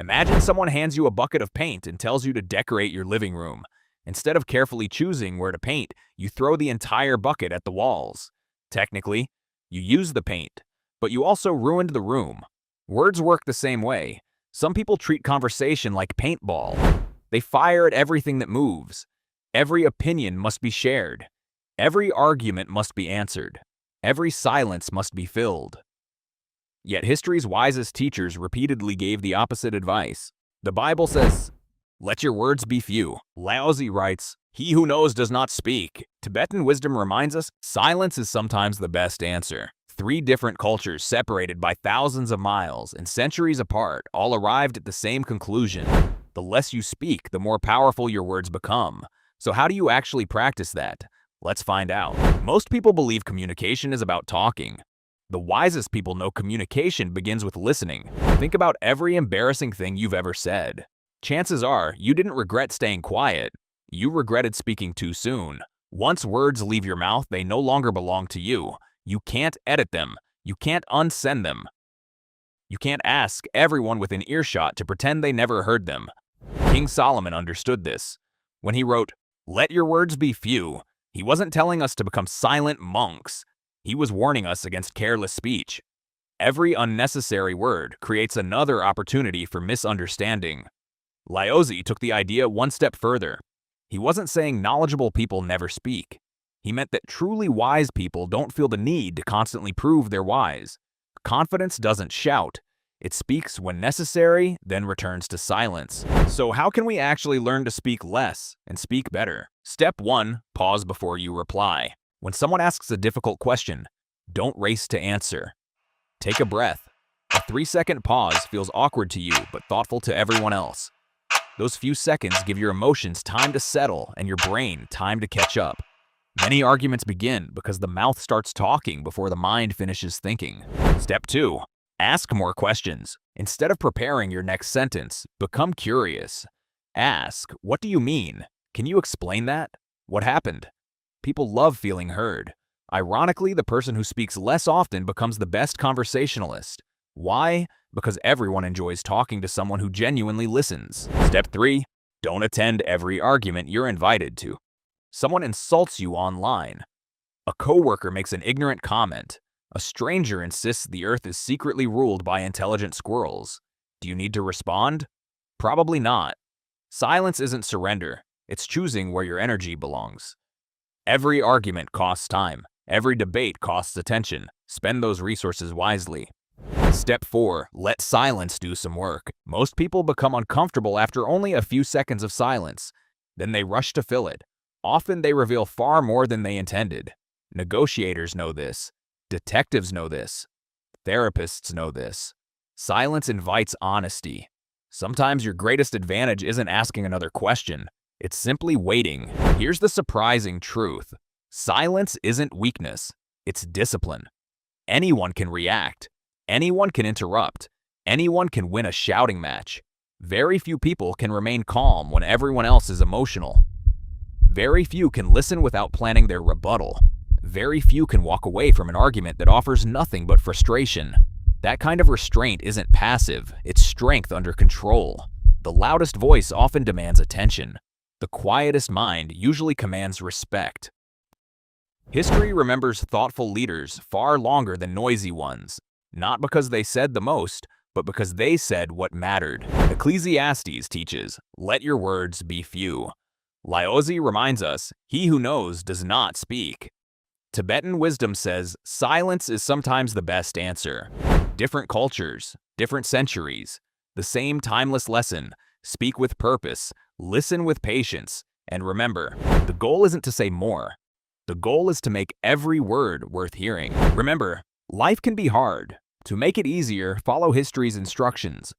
Imagine someone hands you a bucket of paint and tells you to decorate your living room. Instead of carefully choosing where to paint, you throw the entire bucket at the walls. Technically, you used the paint, but you also ruined the room. Words work the same way. Some people treat conversation like paintball. They fire at everything that moves. Every opinion must be shared. Every argument must be answered. Every silence must be filled. Yet history's wisest teachers repeatedly gave the opposite advice. The Bible says, "Let your words be few." Laozi writes, "He who knows does not speak." Tibetan wisdom reminds us, silence is sometimes the best answer. Three different cultures separated by thousands of miles and centuries apart all arrived at the same conclusion. The less you speak, the more powerful your words become. So how do you actually practice that? Let's find out. Most people believe communication is about talking. The wisest people know communication begins with listening. Think about every embarrassing thing you've ever said. Chances are, you didn't regret staying quiet. You regretted speaking too soon. Once words leave your mouth, they no longer belong to you. You can't edit them. You can't unsend them. You can't ask everyone within earshot to pretend they never heard them. King Solomon understood this. When he wrote, "Let your words be few," he wasn't telling us to become silent monks. He was warning us against careless speech. Every unnecessary word creates another opportunity for misunderstanding. Laozi took the idea one step further. He wasn't saying knowledgeable people never speak. He meant that truly wise people don't feel the need to constantly prove they're wise. Confidence doesn't shout. It speaks when necessary, then returns to silence. So how can we actually learn to speak less and speak better? Step 1. Pause before you reply. When someone asks a difficult question, don't race to answer. Take a breath. A 3-second pause feels awkward to you, but thoughtful to everyone else. Those few seconds give your emotions time to settle and your brain time to catch up. Many arguments begin because the mouth starts talking before the mind finishes thinking. Step 2. Ask more questions. Instead of preparing your next sentence, become curious. Ask, "What do you mean? Can you explain that? What happened?" People love feeling heard. Ironically, the person who speaks less often becomes the best conversationalist. Why? Because everyone enjoys talking to someone who genuinely listens. Step 3. Don't attend every argument you're invited to. Someone insults you online. A coworker makes an ignorant comment. A stranger insists the earth is secretly ruled by intelligent squirrels. Do you need to respond? Probably not. Silence isn't surrender. It's choosing where your energy belongs. Every argument costs time. Every debate costs attention. Spend those resources wisely. Step 4. Let silence do some work. Most people become uncomfortable after only a few seconds of silence. Then they rush to fill it. Often they reveal far more than they intended. Negotiators know this. Detectives know this. Therapists know this. Silence invites honesty. Sometimes your greatest advantage isn't asking another question. It's simply waiting. Here's the surprising truth. Silence isn't weakness. It's discipline. Anyone can react. Anyone can interrupt. Anyone can win a shouting match. Very few people can remain calm when everyone else is emotional. Very few can listen without planning their rebuttal. Very few can walk away from an argument that offers nothing but frustration. That kind of restraint isn't passive, it's strength under control. The loudest voice often demands attention. The quietest mind usually commands respect. History remembers thoughtful leaders far longer than noisy ones, not because they said the most, but because they said what mattered. Ecclesiastes teaches, "Let your words be few." Laozi reminds us, "He who knows does not speak." Tibetan wisdom says, silence is sometimes the best answer. Different cultures, different centuries, the same timeless lesson. Speak with purpose, listen with patience, and remember, the goal isn't to say more. The goal is to make every word worth hearing. Remember, life can be hard. To make it easier, follow history's instructions.